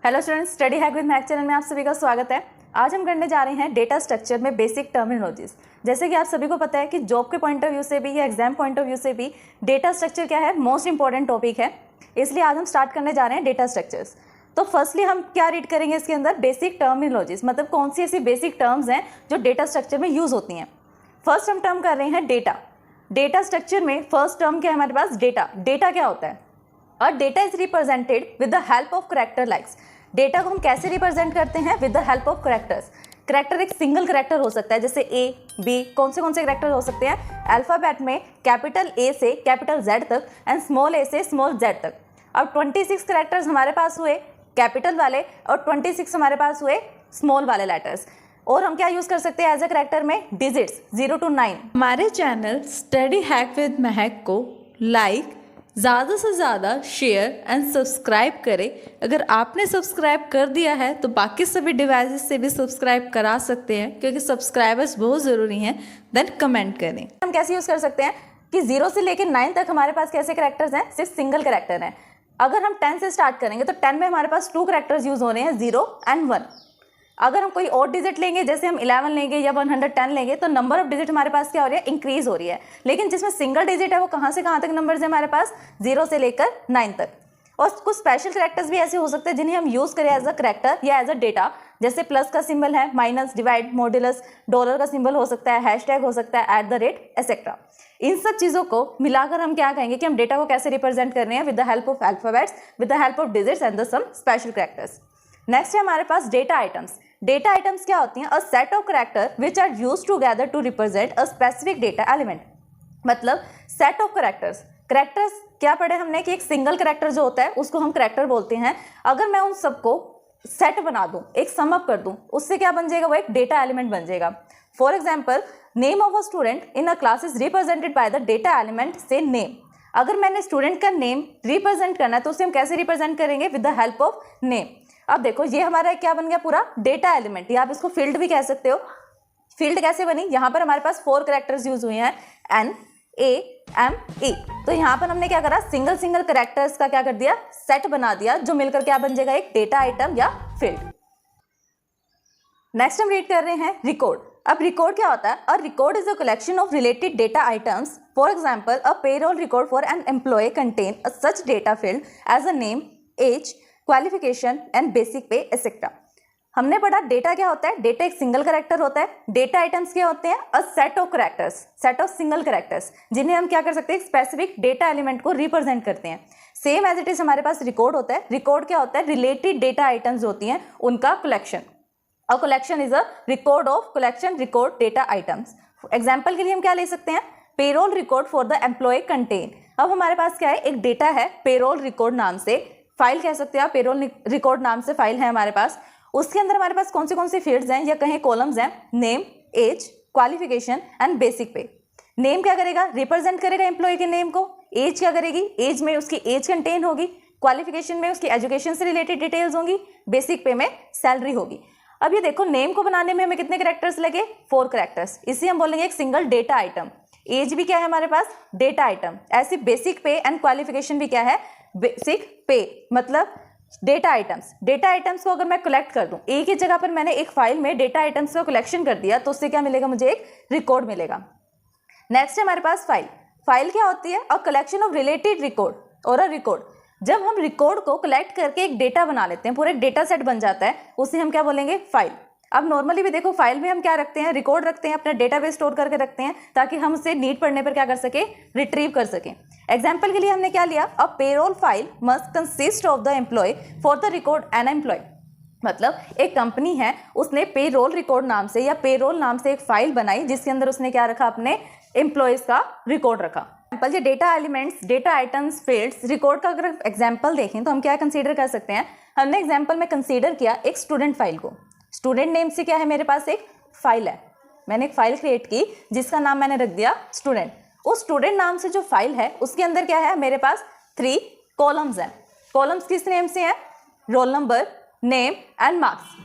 Hello students, study hack with math channel में आप सभी का स्वागत है। आज हम करने जा रहे हैं डेटा स्ट्रक्चर में बेसिक टर्मिनोलॉजीज। जैसे कि आप सभी को पता है कि जॉब के पॉइंट ऑफ व्यू से भी या एग्जाम पॉइंट ऑफ व्यू से भी डेटा स्ट्रक्चर क्या है, मोस्ट इंपॉर्टेंट टॉपिक है। इसलिए आज हम स्टार्ट करने जा रहे हैं डेटा स्ट्रक्चर्स। तो फर्स्टली हम क्या रीड करेंगे इसके अंदर, बेसिक टर्मिनोलॉजीज, मतलब कौन सी ऐसी बेसिक टर्म्स हैं जो डेटा स्ट्रक्चर में यूज होती हैं। फर्स्ट हम टर्म कर रहे हैं डेटा। डेटा स्ट्रक्चर में फर्स्ट टर्म क्या है हमारे पास, डेटा। डेटा क्या होता है? और data is represented with the help of character likes. Data को हम कैसे रिप्रेजेंट करते हैं? With the help of characters. Character एक सिंगल करेक्टर हो सकता है, जैसे ए, बी। कौन से करेक्टर हो सकते हैं? अल्फाबेट में कैपिटल ए से कैपिटल जेड तक एंड स्मॉल ए से स्मॉल जेड तक। अब 26 करेक्टर्स हमारे पास हुए कैपिटल वाले और 26 हमारे पास हुए स्मॉल वाले लेटर्स। और हम क्या यूज कर सकते हैं एज अ करेक्टर में? Digits 0 to 9। हमारे चैनल स्टडी हैक विद महक को लाइक, ज़्यादा से ज़्यादा शेयर एंड सब्सक्राइब करें। अगर आपने सब्सक्राइब कर दिया है तो बाकी सभी डिवाइसेस से भी सब्सक्राइब करा सकते हैं, क्योंकि सब्सक्राइबर्स बहुत ज़रूरी हैं। देन कमेंट करें। हम कैसे यूज कर सकते हैं कि 0 से लेकर 9 तक हमारे पास कैसे करेक्टर्स हैं? सिर्फ सिंगल करेक्टर हैं। अगर हम 10 से स्टार्ट करेंगे तो 10 में हमारे पास 2 करेक्टर्स यूज हो रहे हैं, 0 and 1। अगर हम कोई और डिजिट लेंगे, जैसे हम 11 लेंगे या 110 लेंगे, तो नंबर ऑफ डिजिट हमारे पास क्या हो रही है? इंक्रीज हो रही है। लेकिन जिसमें सिंगल डिजिट है वो कहाँ से कहाँ तक नंबर्स है हमारे पास? 0 से लेकर 9 तक। और कुछ स्पेशल करेक्टर्स भी ऐसे हो सकते हैं जिन्हें हम यूज करें एज अ करेक्टर या एज अ डेटा, जैसे प्लस का सिंबल है, माइनस, डिवाइड, मॉड्यूलस, डॉलर का सिंबल हो सकता है, हैशटैग हो सकता है, @ एक्सेट्रा। इन सब चीज़ों को मिलाकर हम क्या कहेंगे कि हम डेटा को कैसे रिप्रेजेंट कर रहे हैं? With the help of alphabets, with the help of digits and the some special characters. Next है हमारे पास डेटा आइटम्स। डेटा आइटम्स क्या होती हैं? A set of character which are used together to represent a specific data element. मतलब set of characters. Characters क्या पढ़े हमने कि एक सिंगल करेक्टर जो होता है उसको हम करेक्टर बोलते हैं। अगर मैं उन सबको सेट बना दूं, एक सम अप कर दूं, उससे क्या बन जाएगा? वो एक डेटा एलिमेंट बन जाएगा। For example, name of a student in a class is represented by the data element से नेम। अगर मैंने स्टूडेंट का नेम रिप्रेजेंट करना है तो उसे हम कैसे रिप्रेजेंट करेंगे? With the help of name. अब देखो ये हमारा क्या बन गया? पूरा डेटा एलिमेंट, या आप इसको फील्ड भी कह सकते हो। फील्ड कैसे बनी? यहाँ पर हमारे पास 4 करेक्टर्स यूज हुए हैं, N, A, M, E। तो यहाँ पर हमने क्या करा? सिंगल करेक्टर्स का क्या कर दिया? सेट बना दिया, जो मिलकर क्या बन जाएगा? एक डेटा आइटम या फील्ड। नेक्स्ट हम रीड कर रहे हैं रिकॉर्ड। अब रिकॉर्ड क्या होता है? A record is a collection of related data items. For example, a payroll record for an employee contain a such data field as a name, age, qualification and basic pay etcetera. हमने पढ़ा data क्या होता है? Data एक single character होता है। Data items क्या होते हैं? A set of characters, set of single characters, जिन्हें हम क्या कर सकते हैं? स्पेसिफिक डेटा एलिमेंट को रिप्रेजेंट करते हैं। सेम एज इट इज हमारे पास रिकॉर्ड होता है। रिकॉर्ड क्या होता है? रिलेटेड डेटा आइटम्स होती हैं, उनका collection. A collection is a record of collection record data items. Example के लिए हम क्या ले सकते हैं? Payroll record for the employee contain. अब हमारे पास क्या है? एक डेटा है पेरोल रिकॉर्ड नाम से, फाइल कह सकते हैं आप, पेरोल रिकॉर्ड नाम से फाइल है हमारे पास। उसके अंदर हमारे पास कौन सी फील्ड्स हैं या कहीं कॉलम्स हैं? Name, age, qualification and basic pay. Name क्या करेगा? रिप्रेजेंट करेगा एम्प्लॉय के नेम को। एज क्या करेगी? एज में उसकी एज कंटेन होगी। क्वालिफिकेशन में उसकी एजुकेशन से रिलेटेड डिटेल्स होंगी। बेसिक पे में सैलरी होगी। अब ये देखो, नेम को बनाने में हमें कितने करेक्टर्स लगे? 4 करेक्टर्स। इसी हम बोलेंगे एक सिंगल डेटा आइटम। एज भी क्या है हमारे पास? Data item. ऐसी बेसिक पे एंड क्वालिफिकेशन भी क्या है? बेसिक पे, मतलब डेटा आइटम्स। डेटा आइटम्स को अगर मैं कलेक्ट कर दूं, एक ही जगह पर मैंने एक फाइल में डेटा आइटम्स का कलेक्शन कर दिया, तो उससे क्या मिलेगा? मुझे एक रिकॉर्ड मिलेगा। नेक्स्ट है हमारे पास फाइल। फाइल क्या होती है? अ कलेक्शन ऑफ रिलेटेड रिकॉर्ड और अ रिकॉर्ड। जब हम रिकॉर्ड को कलेक्ट करके एक डेटा बना लेते हैं, पूरा एक डेटा सेट बन जाता है, उसे हम क्या बोलेंगे? फाइल। अब नॉर्मली भी देखो, फाइल में हम क्या रखते हैं? रिकॉर्ड रखते हैं, अपना डेटाबेस स्टोर करके रखते हैं, ताकि हम उसे नीड पढ़ने पर क्या कर सके? रिट्रीव कर सकें। एग्जाम्पल के लिए हमने क्या लिया? A payroll file must consist of the employee for the record an employee. मतलब एक कंपनी है, उसने पेरोल रिकॉर्ड नाम से या पेरोल नाम से एक फाइल बनाई, जिसके अंदर उसने क्या रखा? अपने एम्प्लॉयज का रिकॉर्ड रखा। ये data elements, data items, fields, record का अगर एग्जाम्पल देखें तो हम क्या कंसीडर कर सकते हैं? हमने एग्जाम्पल में कंसीडर किया एक स्टूडेंट फाइल को। स्टूडेंट नेम से क्या है? मेरे पास एक फाइल है, मैंने एक फाइल क्रिएट की जिसका नाम मैंने रख दिया स्टूडेंट। उस स्टूडेंट नाम से जो फाइल है उसके अंदर क्या है? मेरे पास 3 कॉलम्स हैं। कॉलम्स किस नेम से हैं? Roll number, name and marks.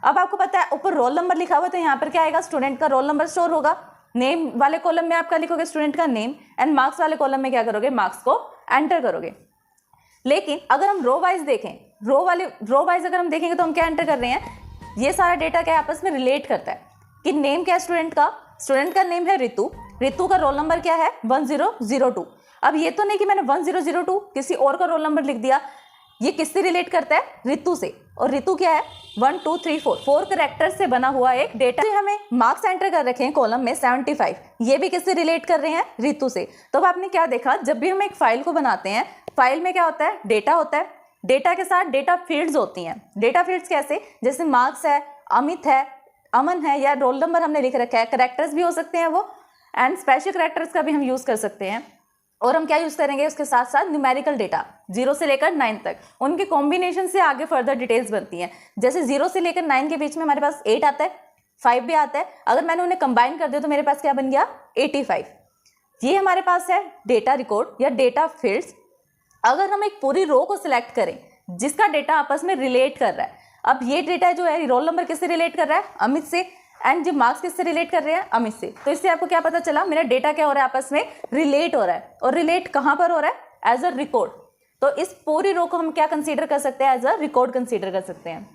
अब आपको पता है ऊपर रोल नंबर लिखा हुआ, तो यहाँ पर क्या आएगा? स्टूडेंट का रोल नंबर स्टोर होगा। नेम वाले कॉलम में आप क्या लिखोगे? स्टूडेंट का नेम। एंड मार्क्स वाले कॉलम में क्या करोगे? मार्क्स को एंटर करोगे। लेकिन अगर हम रो वाइज देखें रो वाइज अगर हम देखेंगे तो हम क्या एंटर कर रहे हैं, ये सारा डेटा क्या आपस में रिलेट करता है कि नेम क्या है स्टूडेंट का नेम है ऋतु का रोल नंबर क्या है 1002। अब ये तो नहीं कि मैंने 1002 किसी और का रोल नंबर लिख दिया, ये किससे रिलेट करता है, ऋतु से। और ऋतु क्या है 1 2 3 4 कैरेक्टर से बना हुआ एक डेटा। हमें मार्क्स एंटर कर रखे हैं कॉलम में 75, ये भी किससे रिलेट कर रहे हैं, ऋतु से। तो अब आपने क्या देखा, जब भी हम एक फाइल को बनाते हैं, फाइल में क्या होता है, डेटा होता है, डेटा के साथ डेटा फील्ड्स होती हैं। डेटा फील्ड्स कैसे, जैसे मार्क्स है, अमित है, अमन है, या रोल नंबर हमने लिख रखा है, कैरेक्टर्स भी हो सकते हैं वो, एंड स्पेशल कैरेक्टर्स का भी हम यूज कर सकते हैं। और हम क्या यूज करेंगे उसके साथ साथ न्यूमेरिकल डेटा 0 से लेकर 9 तक, उनके कॉम्बिनेशन से आगे फर्दर डिटेल्स बनती हैं। जैसे 0 से लेकर 9 के बीच में हमारे पास 8 आता है, 5 भी आता है, अगर मैंने उन्हें कंबाइन कर दिया तो मेरे पास क्या बन गया 85। ये हमारे पास है डेटा रिकॉर्ड या डेटा फील्ड्स। अगर हम एक पूरी रो को सिलेक्ट करें जिसका डेटा आपस में रिलेट कर रहा है, अब ये डेटा जो है रोल नंबर किससे रिलेट कर रहा है, अमित से, एंड जो मार्क्स किससे रिलेट कर रहे हैं, अमित से। तो इससे आपको क्या पता चला, मेरा डेटा क्या हो रहा है, आपस में रिलेट हो रहा है। और रिलेट कहाँ पर हो रहा है, एज अ रिकॉर्ड। तो इस पूरी रो को हम क्या कंसीडर कर सकते हैं, एज अ रिकॉर्ड कंसीडर कर सकते हैं।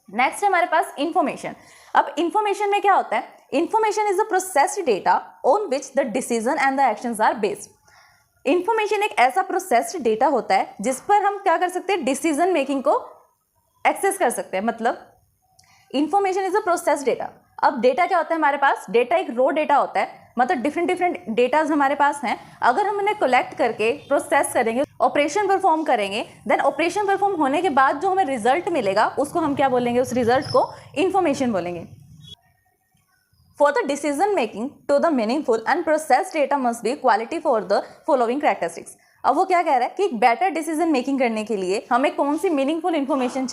नेक्स्ट है हमारे पास इंफॉर्मेशन। अब इंफॉर्मेशन में क्या होता है, information is a processed data on which the decision and the actions are based. Information एक ऐसा प्रोसेस्ड डेटा होता है जिस पर हम क्या कर सकते हैं, डिसीजन मेकिंग को एक्सेस कर सकते हैं। मतलब information is a processed data. अब डेटा क्या होता है हमारे पास, डेटा एक रो डेटा होता है, मतलब डिफरेंट डेटाज हमारे पास हैं। अगर हम उन्हें कलेक्ट करके प्रोसेस करेंगे, ऑपरेशन परफॉर्म करेंगे, देन ऑपरेशन परफॉर्म होने के बाद जो हमें रिजल्ट मिलेगा उसको हम क्या बोलेंगे, उस रिजल्ट को इंफॉर्मेशन बोलेंगे। For the decision making to the meaningful and processed data must be quality for the following characteristics. अब वो क्या कह रहा है कि एक बेटर डिसीजन मेकिंग करने के लिए हमें कौन सी मीनिंगफुल इन्फॉर्मेशन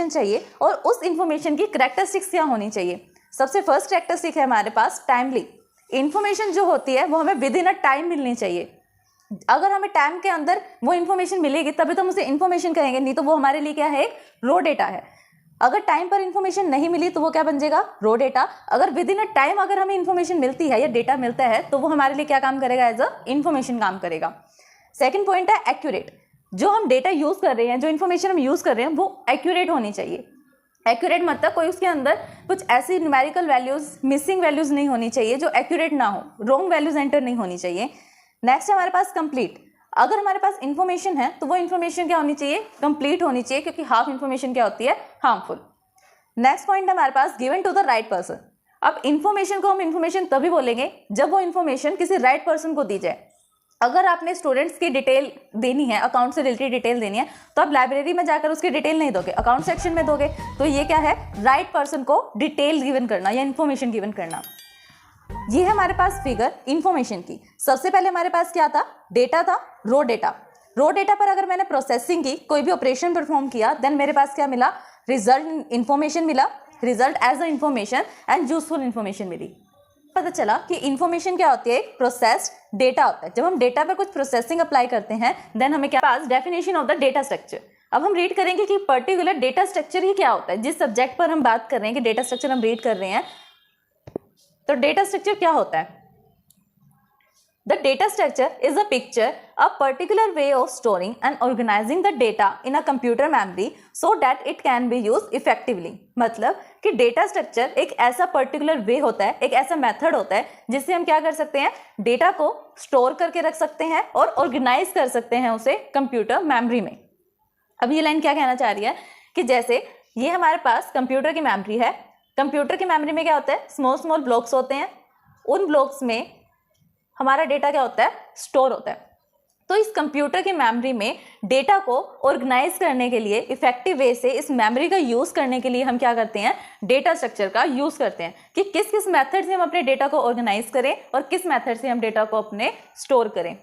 चाहिए और उस इंफॉर्मेशन की कैरेक्टरिस्टिक्स क्या होनी चाहिए। सबसे फर्स्ट कैरेक्टरिस्टिक है हमारे पास टाइमली। इंफॉर्मेशन जो होती है वो हमें विद इन अ टाइम मिलनी चाहिए। अगर हमें टाइम के अंदर वो इन्फॉर्मेशन मिलेगी तभी तो हम उसे इन्फॉर्मेशन कहेंगे, नहीं तो वो हमारे लिए क्या है, एक रो डेटा है। अगर टाइम पर इन्फॉर्मेशन नहीं मिली तो वो क्या बन जाएगा, रो डेटा। अगर विद इन अ टाइम अगर हमें इन्फॉर्मेशन मिलती है या डेटा मिलता है तो वो हमारे लिए क्या काम करेगा, एज अ इन्फॉर्मेशन काम करेगा। सेकेंड पॉइंट है एक्यूरेट। जो हम डेटा यूज कर रहे हैं, जो इन्फॉर्मेशन हम यूज कर रहे हैं वो एक्यूरेट होनी चाहिए। एक्यूरेट मतलब कोई उसके अंदर कुछ ऐसी न्यूमेरिकल वैल्यूज, मिसिंग वैल्यूज नहीं होनी चाहिए जो एक्यूरेट ना हो, रॉन्ग वैल्यूज एंटर नहीं होनी चाहिए। नेक्स्ट है हमारे पास कंप्लीट। अगर हमारे पास इन्फॉर्मेशन है तो वो इन्फॉर्मेशन क्या होनी चाहिए, कंप्लीट होनी चाहिए, क्योंकि हाफ इन्फॉर्मेशन क्या होती है, हार्मफुल। नेक्स्ट पॉइंट है हमारे पास given to the right person. अब इन्फॉर्मेशन को हम इन्फॉर्मेशन तभी बोलेंगे जब वो इन्फॉर्मेशन किसी राइट पर्सन को दी जाए। अगर आपने स्टूडेंट्स की डिटेल देनी है, अकाउंट से रिलेटेड डिटेल देनी है, तो आप लाइब्रेरी में जाकर उसकी डिटेल नहीं दोगे, अकाउंट सेक्शन में दोगे। तो ये क्या है, राइट पर्सन को डिटेल गिवन करना या इन्फॉर्मेशन गिवन करना। ये है हमारे पास फिगर इन्फॉर्मेशन की। सबसे पहले हमारे पास क्या था, डेटा था, रो डेटा। रो डेटा पर अगर मैंने प्रोसेसिंग की, कोई भी ऑपरेशन परफॉर्म किया, देन मेरे पास क्या मिला, रिजल्ट इन्फॉर्मेशन मिला, result as a information and useful information मिली। पता चला कि इन्फॉर्मेशन क्या होती है, प्रोसेस्ड डेटा होता है। जब हम डेटा पर कुछ प्रोसेसिंग अप्लाई करते हैं देन हमें क्या पास definition of the data structure. अब हम रीड करेंगे कि पर्टिकुलर डेटा स्ट्रक्चर ही क्या होता है। जिस सब्जेक्ट पर हम बात कर रहे हैं कि डेटा स्ट्रक्चर हम रीड कर रहे हैं, तो डेटा स्ट्रक्चर क्या होता है। The data structure is a picture, a particular way of storing and organizing the data in a computer memory so that it can be used effectively। मतलब कि डेटा स्ट्रक्चर एक ऐसा पर्टिकुलर वे होता है, एक ऐसा मेथड होता है जिससे हम क्या कर सकते हैं, डेटा को स्टोर करके रख सकते हैं और ऑर्गेनाइज कर सकते हैं उसे कंप्यूटर मेमोरी में। अब ये लाइन क्या कहना चाह रही है कि जैसे ये हमारे पास कंप्यूटर की मेमोरी है। कंप्यूटर की मेमोरी में क्या होता है, स्मॉल स्मॉल ब्लॉक्स होते हैं। उन ब्लॉक्स में हमारा डेटा क्या होता है, स्टोर होता है। तो इस कंप्यूटर की मेमोरी में डेटा को ऑर्गेनाइज करने के लिए, इफेक्टिव वे से इस मेमोरी का यूज करने के लिए हम क्या करते हैं, डेटा स्ट्रक्चर का यूज करते हैं कि किस किस मेथड से हम अपने डेटा को ऑर्गेनाइज करें और किस मेथड से हम डेटा को अपने स्टोर करें।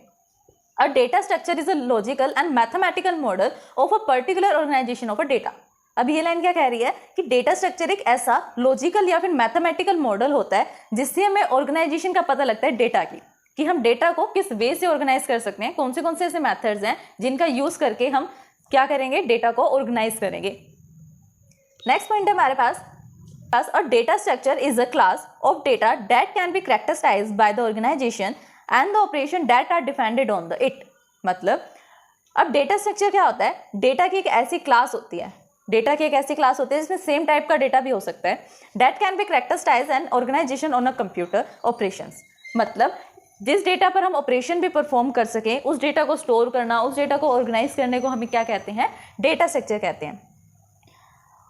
A data structure is a logical and mathematical model of a particular organization of a data. अब ये लाइन क्या कह रही है कि डेटा स्ट्रक्चर एक ऐसा लॉजिकल या फिर मैथमेटिकल मॉडल होता है जिससे हमें ऑर्गेनाइजेशन का पता लगता है डेटा की, कि हम डेटा को किस वे से ऑर्गेनाइज कर सकते हैं, कौन से ऐसे मेथड्स हैं जिनका यूज करके हम क्या करेंगे, डेटा को ऑर्गेनाइज करेंगे। नेक्स्ट पॉइंट है हमारे पास a data structure is a class of data that can be characterized by the organization and the operation that are depended on the it. मतलब अब डेटा स्ट्रक्चर क्या होता है? डेटा की एक ऐसी क्लास होती है, डेटा की एक ऐसी क्लास होती है जिसमें सेम टाइप का डेटा भी हो सकता है, that can be characterized an organization on a computer operations. मतलब जिस डेटा पर हम ऑपरेशन भी परफॉर्म कर सकें, उस डेटा को स्टोर करना, उस डेटा को ऑर्गेनाइज करने को हमें क्या कहते हैं? डेटा स्ट्रक्चर कहते हैं।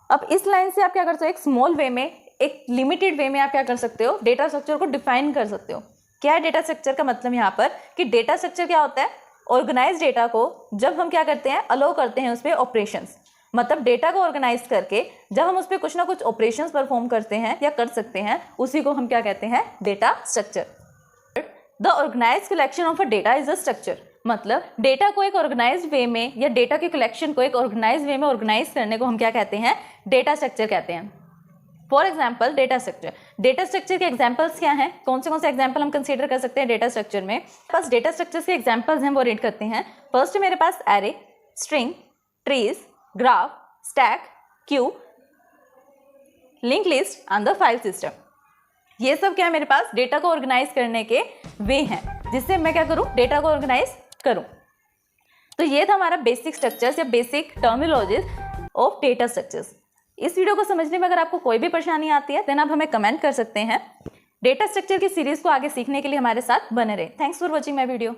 अब इस लाइन से आप क्या कर सकते हो? एक स्मॉल वे में, एक लिमिटेड वे में आप क्या कर सकते हो? डेटा स्ट्रक्चर को डिफाइन कर सकते हो। क्या है डेटा स्ट्रक्चर का मतलब यहाँ पर? कि डेटा स्ट्रक्चर क्या होता है? ऑर्गेनाइज डेटा को जब हम क्या करते हैं? अलाउ करते हैं उस पर ऑपरेशंस। मतलब डेटा को ऑर्गेनाइज करके जब हम उस पर कुछ ना कुछ ऑपरेशंस परफॉर्म करते हैं या कर सकते हैं, उसी को हम क्या कहते हैं? Data structure. The organize collection of a data is a structure. मतलब डेटा को एक ऑर्गेनाइज वे में या डेटा के कलेक्शन को एक ऑर्गेनाइज वे में ऑर्गेनाइज करने को हम क्या कहते हैं? डेटा स्ट्रक्चर कहते हैं। For example data structure. Data structure के एग्जाम्पल्स क्या हैं? कौन से एग्जाम्पल हम कंसीडर कर सकते हैं डेटा स्ट्रक्चर में? बस डेटा स्ट्रक्चर के एग्जाम्पल्स हैं, वो रीड करते हैं। फर्स्ट मेरे पास array, string, trees, graph, stack, queue, link list and the file system. ये सब क्या है मेरे पास? डेटा को ऑर्गेनाइज करने के वे हैं, जिससे मैं क्या करूं? डेटा को ऑर्गेनाइज करूं। तो ये था हमारा बेसिक स्ट्रक्चर्स या basic terminologies of data structures. इस वीडियो को समझने में अगर आपको कोई भी परेशानी आती है देन आप हमें कमेंट कर सकते हैं। डेटा स्ट्रक्चर की सीरीज को आगे सीखने के लिए हमारे साथ बने रहे। Thanks for watching my video.